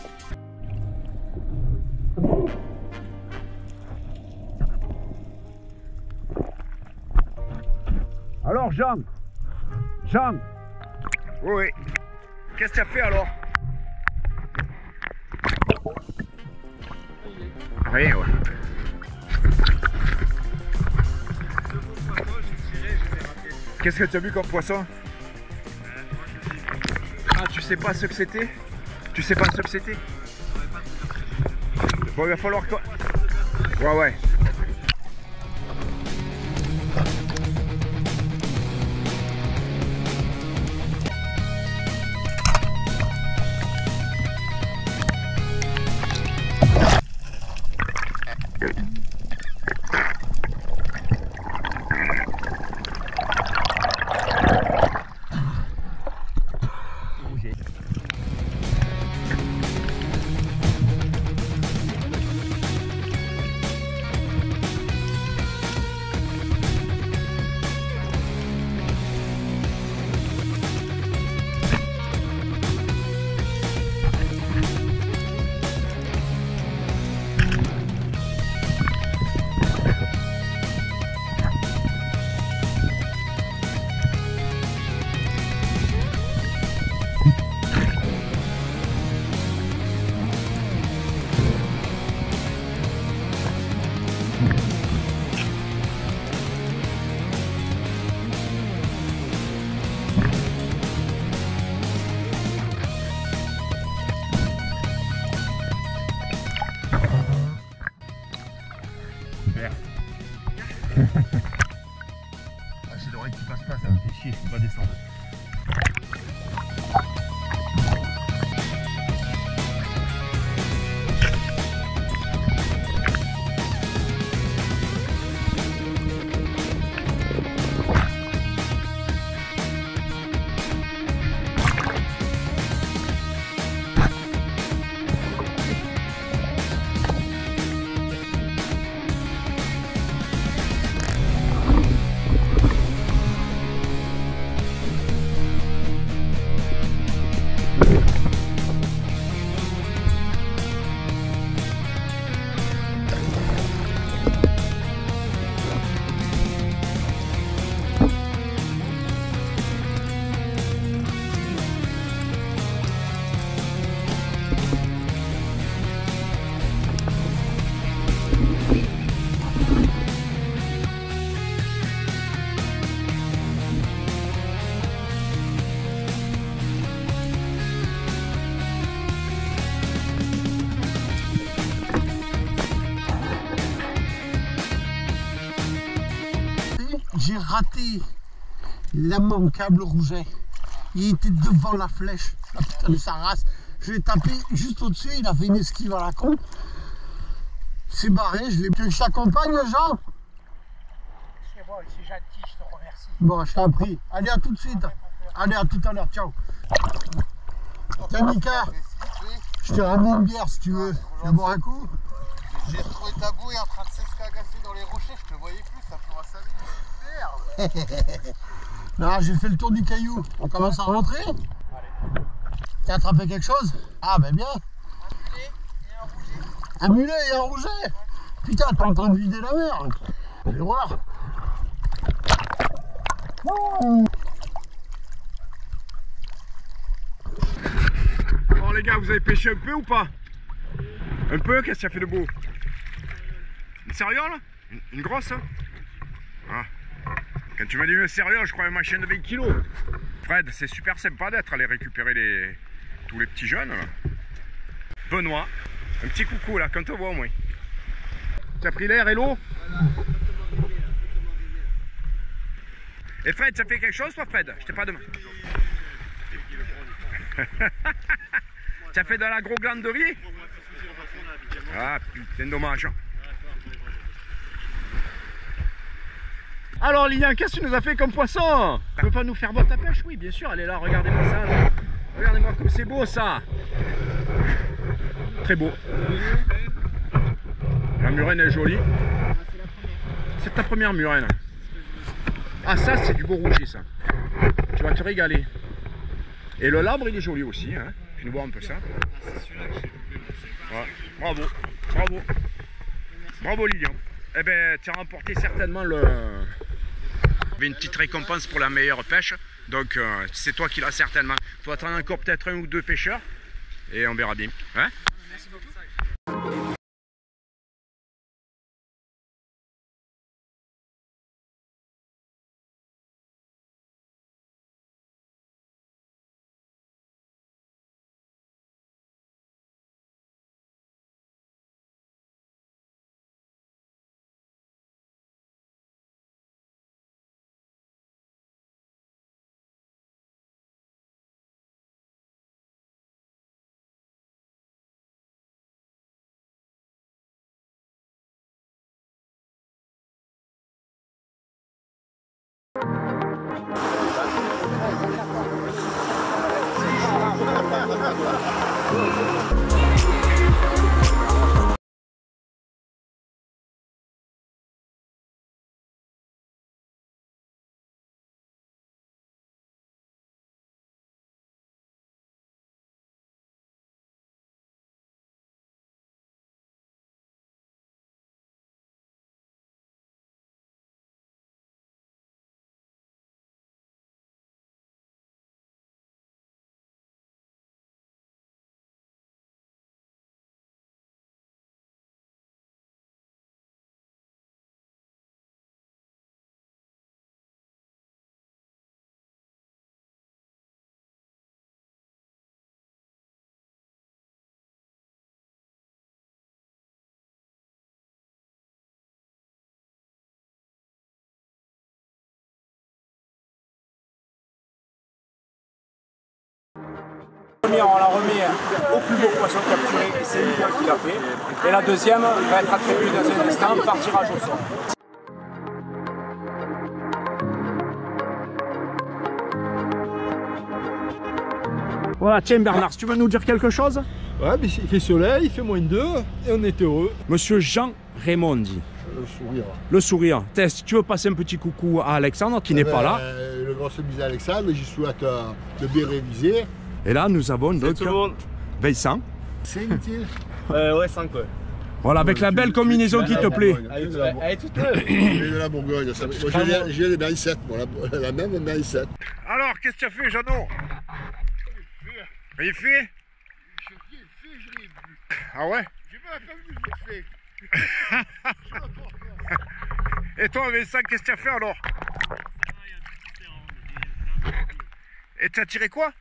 Alors Jean, oui, qu'est-ce que tu as fait alors? Rien, ouais. Qu'est-ce que tu as vu comme poisson? Ah, tu sais pas ce que c'était? Tu sais pas ce que c'était? Bon, il va falloir quoi? Ouais. galère. Ah, c'est l'oreille qui passe pas, ça me fait chier, faut pas descendre. J'ai raté l'immanquable Rouget. Il était devant la flèche. Ah putain de sa race. Je l'ai tapé juste au-dessus, il a fait une esquive à la con. Il s'est barré, je l'ai. Tu veux que je t'accompagne, Jean? C'est bon, c'est gentil, je te remercie. Bon, je t'en prie. Allez, à tout de suite. Allez, à tout à l'heure, ciao. Tiens, Mika, je te ramène une bière si tu veux. Tu veux boire un coup? J'ai retrouvé ta bouée en train de s'escagasser dans les rochers, je te voyais plus, ça fera 5 minutes. Merde. Non, j'ai fait le tour du caillou. On commence à rentrer? T'as attrapé quelque chose? Ah ben bien. Un mulet et un rouget. Putain, t'es en train de vider la mer. Allez voir. Bon les gars, vous avez pêché un peu ou pas? Un peu? Qu'est-ce que ça fait de beau? Une sériole là? Une grosse? Ah. Quand tu m'as dit une sérieux, je croyais ma chaîne de 20 kilos. Fred, c'est super sympa d'être allé récupérer tous les petits jeunes là. Benoît, un petit coucou là, quand on te voit au moins. Tu as pris l'air et l'eau? Et Fred, ça fait quelque chose toi Fred? Je t'ai pas demandé. Tu as fait de la gros glanderie? Ah putain, dommage. Alors Lilian, qu'est-ce que tu nous as fait comme poisson? Tu peux pas nous faire boire ta pêche? Oui, bien sûr, elle est là, regardez-moi ça. Là. Regardez-moi comme c'est beau ça. Très beau. La murène est jolie. C'est ta première murène. Ah ça, c'est du beau rouget ça. Tu vas te régaler. Et le labre, il est joli aussi. Hein. Tu nous vois un peu ça. Ouais. Bravo, bravo. Bravo Lilian. Eh ben, tu as remporté certainement une petite récompense pour la meilleure pêche. Donc, c'est toi qui l'as certainement. Il faut attendre encore peut-être un ou deux pêcheurs. Et on verra bien. Hein? Première, on la remet au plus beau poisson capturé, et c'est Miguel qui l'a fait. Et la deuxième va être attribuée dans un instant par tirage au sort. Voilà, tiens Bernard, si tu veux nous dire quelque chose? Ouais, mais il fait soleil, il fait moins 2 et on est heureux. Monsieur Jean Raimondi. Le sourire. Le sourire. Si tu veux passer un petit coucou à Alexandre qui n'est pas là. Le grand bisou à Alexandre, j'y souhaite de bien réviser. Et là, nous avons donc Vincent. 5 ouais, 5 ouais. Voilà, avec la belle combinaison qui te plaît. Elle est toute neuve. de la Bourgogne. Moi, j'ai les mains 7, la même main 7. Alors, qu'est-ce que tu as fait, Jeannot? Il fait? Ah ouais? J'ai pas vu le fait. Et toi, Vincent, qu'est-ce que tu as fait alors? Et tu as tiré quoi?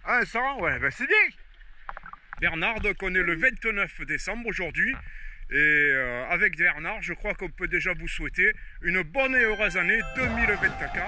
Ah, un sarran, ouais, ben c'est bien. Bernard, donc on est le 29 décembre aujourd'hui. Et avec Bernard, je crois qu'on peut déjà vous souhaiter une bonne et heureuse année 2024.